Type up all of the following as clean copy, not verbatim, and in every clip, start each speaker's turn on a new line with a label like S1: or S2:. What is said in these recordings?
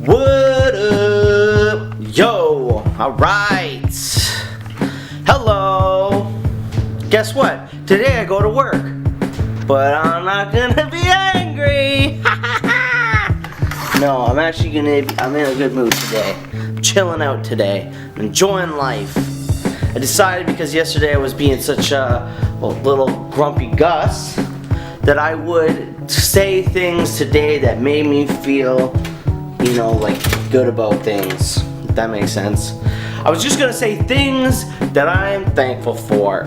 S1: What up? Yo, alright. Hello. Guess what? Today I go to work. But I'm not gonna be angry. No, I'm in a good mood today. I'm chilling out today. I'm enjoying life. I decided because yesterday I was being such a little grumpy Gus that I would say things today that made me feel, like good about things. If that makes sense. I was just gonna say things that I'm thankful for.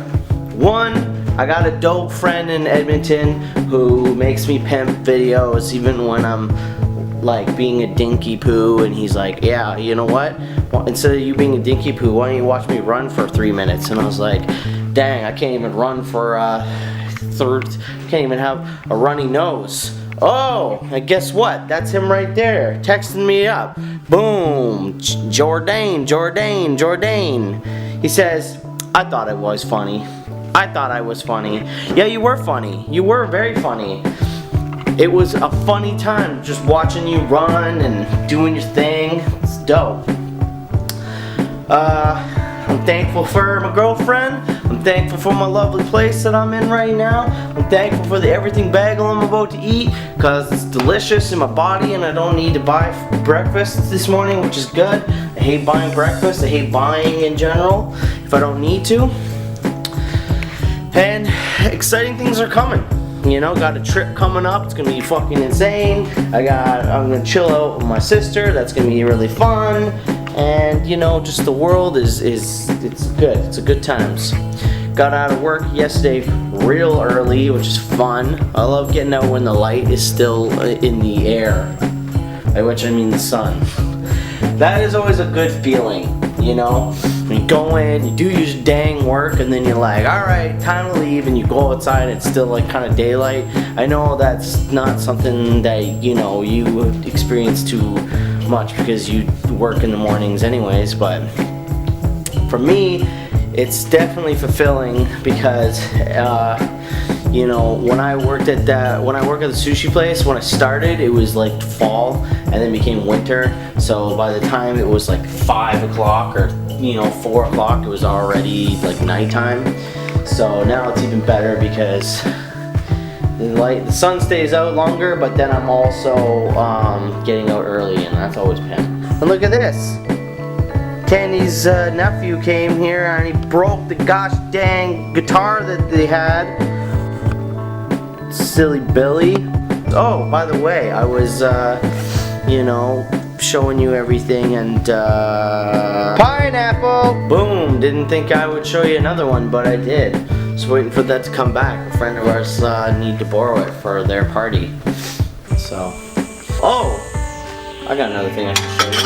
S1: One, I got a dope friend in Edmonton who makes me pimp videos even when I'm like being a dinky poo, and he's like, yeah, you know what? Well, instead of you being a dinky poo, why don't you watch me run for 3 minutes? And I was like, dang, I can't even run for can't even have a runny nose. Oh, and guess what? That's him right there, texting me up. Boom, Jordan. He says, I thought I was funny. Yeah, you were funny. You were very funny. It was a funny time just watching you run and doing your thing. It's dope. I'm thankful for my girlfriend. I'm thankful for my lovely place that I'm in right now. I'm thankful for the everything bagel I'm about to eat because it's delicious in my body and I don't need to buy breakfast this morning, which is good. I hate buying breakfast. I hate buying in general if I don't need to. And exciting things are coming. Got a trip coming up. It's gonna be fucking insane. I'm gonna chill out with my sister. That's gonna be really fun. And just the world it's good. It's a good times. Got out of work yesterday real early, which is fun. I love getting out when the light is still in the air, by which I mean the sun. That is always a good feeling, when you go in, you do your dang work, and then you're like, alright, time to leave, and you go outside and it's still like kind of daylight. I know that's not something that you experience too much because you work in the mornings anyways, but for me it's definitely fulfilling because when I worked at the sushi place, when I started it was like fall and then became winter, so by the time it was like 5 o'clock or 4 o'clock, it was already like nighttime. So now it's even better because the sun stays out longer, but then I'm also getting out early, and that's always pimp. And look at this. Candy's nephew came here and he broke the gosh dang guitar that they had. Silly Billy. Oh, by the way, I was showing you everything, and pineapple! Boom! Didn't think I would show you another one, but I did. Just waiting for that to come back. A friend of ours need to borrow it for their party. So, oh! I got another thing I can show you.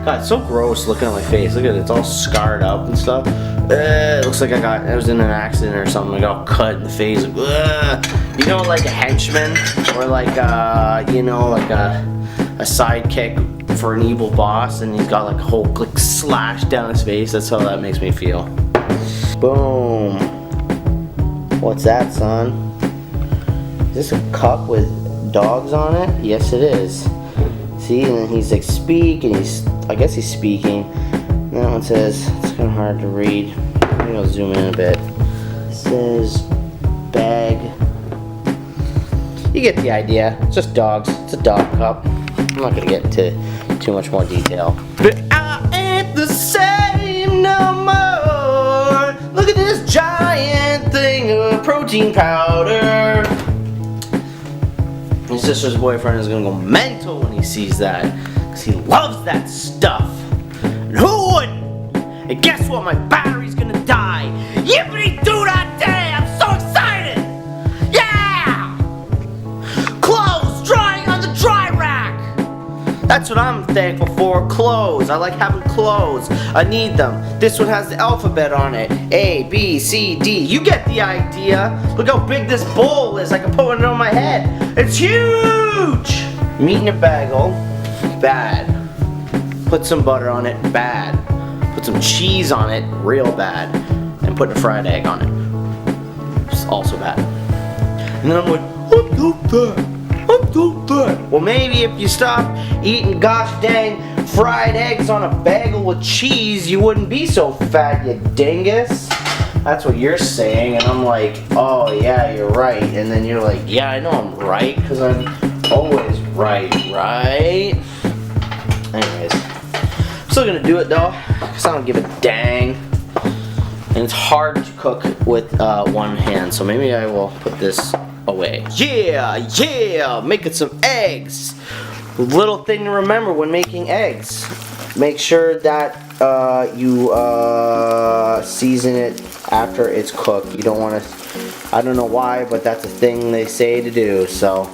S1: God, it's so gross looking at my face. Look at it, it's all scarred up and stuff. It looks like I was in an accident or something. I got all cut in the face. Like, like a henchman, or like a sidekick for an evil boss, and he's got like a whole slash down his face. That's how that makes me feel. Boom. What's that, son? Is this a cup with dogs on it? Yes, it is. See, and then he's like speak, and I guess he's speaking. And that one says, it's kind of hard to read. Maybe I'll zoom in a bit. It says bag. You get the idea. It's just dogs. It's a dog cup. I'm not gonna get into too much more detail. But I ain't the same no more. Look at this giant thing of protein powder. My sister's boyfriend is gonna go mental when he sees that, because he loves that stuff. And who wouldn't? And guess what? My battery's gonna die. Yippity doo that day! I'm so excited! Yeah! Clothes drying on the dry rack. That's what I'm thankful for. Clothes. I like having clothes. I need them. This one has the alphabet on it. A, B, C, D. You get the idea. Look how big this bowl is. I can put it on my head. It's huge! Meat in a bagel. Bad. Put some butter on it. Bad. Put some cheese on it. Real bad. And put a fried egg on it. It's also bad. And then I'm like, I love that.
S2: don't think.
S1: Well, maybe if you stopped eating gosh dang fried eggs on a bagel with cheese, you wouldn't be so fat, you dingus. That's what you're saying, and I'm like, oh yeah, you're right. And then you're like, yeah, I know I'm right, because I'm always right, right? Anyways, I'm still gonna do it though, because I don't give a dang. And it's hard to cook with one hand, so maybe I will put this away. Yeah, making some eggs. Little thing to remember when making eggs. Make sure that you season it after it's cooked. You don't want to, I don't know why, but that's a thing they say to do, so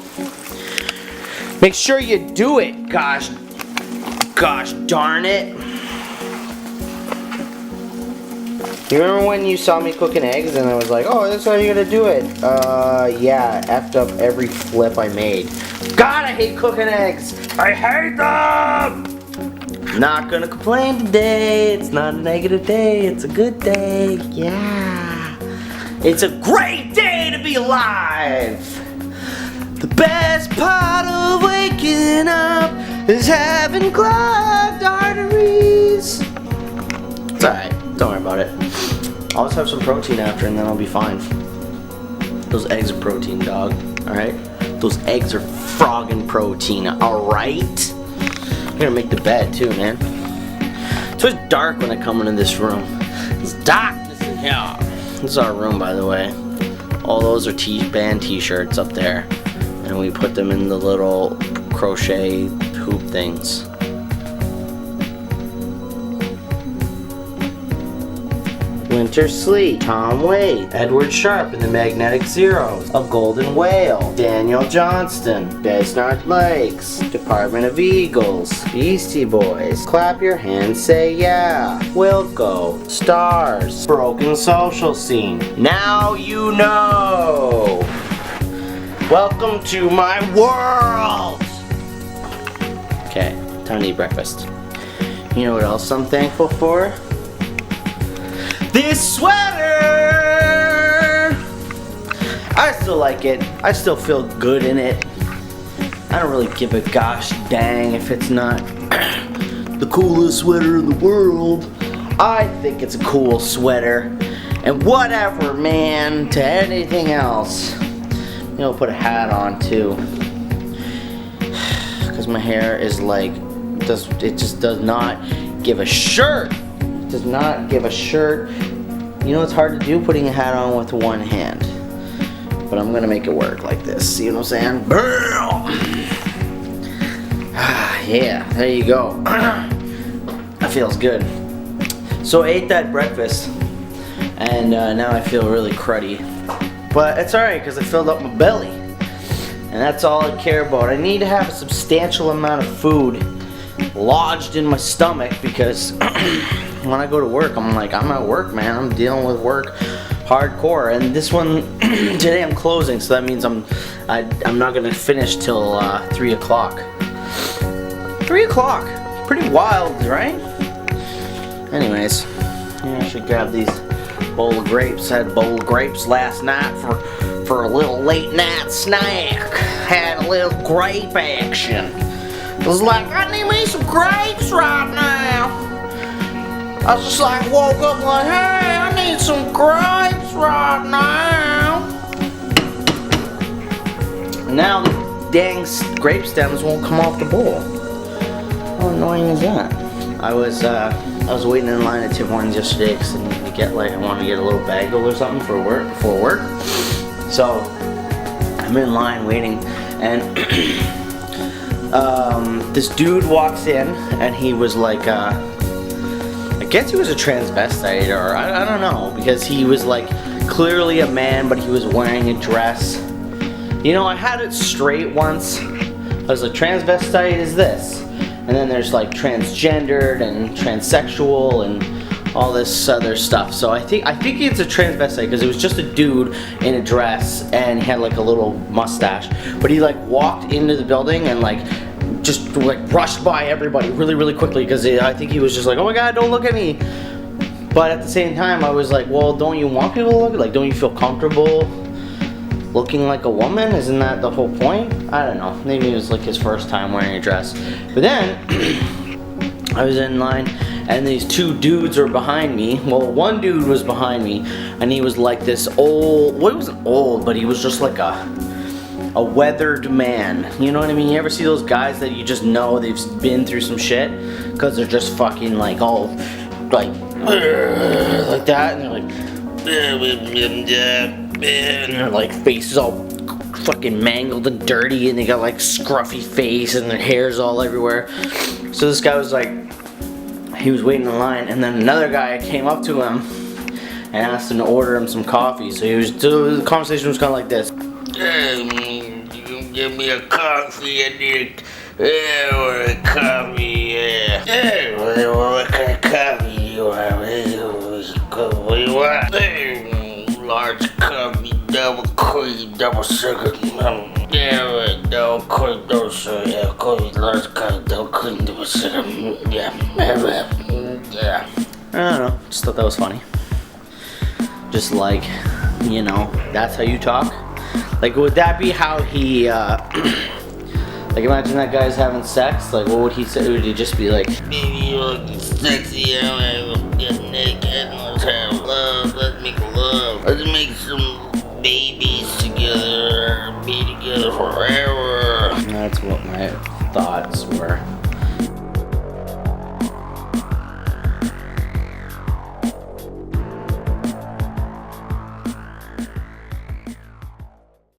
S1: make sure you do it. Gosh darn it. You remember when you saw me cooking eggs and I was like, oh, that's how you're gonna do it? Yeah, effed up every flip I made. God, I hate cooking eggs. I hate them! Not gonna complain today. It's not a negative day. It's a good day. Yeah. It's a great day to be alive. The best part of waking up is having clogged arteries. It's alright. Don't worry about it. I'll just have some protein after and then I'll be fine. Those eggs are protein, dog. Alright? Those eggs are frogging protein, alright? I'm gonna make the bed too, man. It's always dark when I come into this room. It's darkness in here. This is our room, by the way. All those are band t-shirts up there. And we put them in the little crochet hoop things. Winter Sleet, Tom Waite, Edward Sharpe and the Magnetic Zeros, A Golden Whale, Daniel Johnston, Besnard Lakes, Department of Eagles, Beastie Boys, Clap Your Hands, Say Yeah, Wilco, Stars, Broken Social Scene. Now you know! Welcome to my world! Okay, time to eat breakfast. You know what else I'm thankful for? This sweater! I still like it. I still feel good in it. I don't really give a gosh dang if it's not the coolest sweater in the world. I think it's a cool sweater. And whatever, man, to anything else. You know, put a hat on too. Because my hair is like, it just does not give a shirt. Does not give a shirt. You know it's hard to do, putting a hat on with one hand. But I'm gonna make it work like this. See what I'm saying? Yeah, there you go. That feels good. So I ate that breakfast, and now I feel really cruddy. But it's alright because I filled up my belly. And that's all I care about. I need to have a substantial amount of food lodged in my stomach because when I go to work, I'm at work, man. I'm dealing with work hardcore. And this one, today I'm closing, so that means I'm not gonna finish till 3 o'clock. 3 o'clock, pretty wild, right? Anyways, yeah, I should grab these bowl of grapes. I had a bowl of grapes last night for a little late night snack. Had a little grape action. I was like, I need me some grapes right now. I was just like, woke up like, hey, I need some grapes right now. Now the dang grape stems won't come off the bowl. How annoying is that? I was waiting in line at Tim Hortons yesterday because I needed to get I wanted to get a little bagel or something for work before work. So I'm in line waiting, and this dude walks in, and he was like, I guess he was a transvestite, or I don't know, because he was like clearly a man, but he was wearing a dress. You know, I had it straight once. I was like, transvestite is this, and then there's like transgendered and transsexual and all this other stuff. So I think it's a transvestite because it was just a dude in a dress and he had like a little mustache, but he like walked into the building and like just like rushed by everybody really quickly because I think he was just like, oh my god, don't look at me. But at the same time, I was like, well, don't you want people to look? Like, don't you feel comfortable looking like a woman? Isn't that the whole point? I don't know. Maybe it was like his first time wearing a dress. But then I was in line, and these two dudes were behind me. Well, one dude was behind me, and he was like this old. Well, he wasn't old, but he was just like a weathered man. You know what I mean? You ever see those guys that you just know they've been through some shit because they're just fucking like all like that, and they're like, and their like faces all fucking mangled and dirty, and they got like scruffy face, and their hair's all everywhere. So this guy was like, he was waiting in line, and then another guy came up to him and asked him to order him some coffee. So the conversation was kind of like this.
S2: You can give me a coffee, I need a coffee, what kind of coffee do you want? What do you want? Large coffee, double cream, double sugar. Double cream, double sugar, yeah, coffee, large coffee, double cream, double sugar, yeah.
S1: I don't know, just thought that was funny. Just like, you know, that's how you talk? Like, would that be how he, like, imagine that guy's having sex, like, what would he say? Would he just be like,
S2: Baby, you're looking sexy, I wanna get naked, let's have love, let's make love, let's make some babies together, be together forever.
S1: that's what my thoughts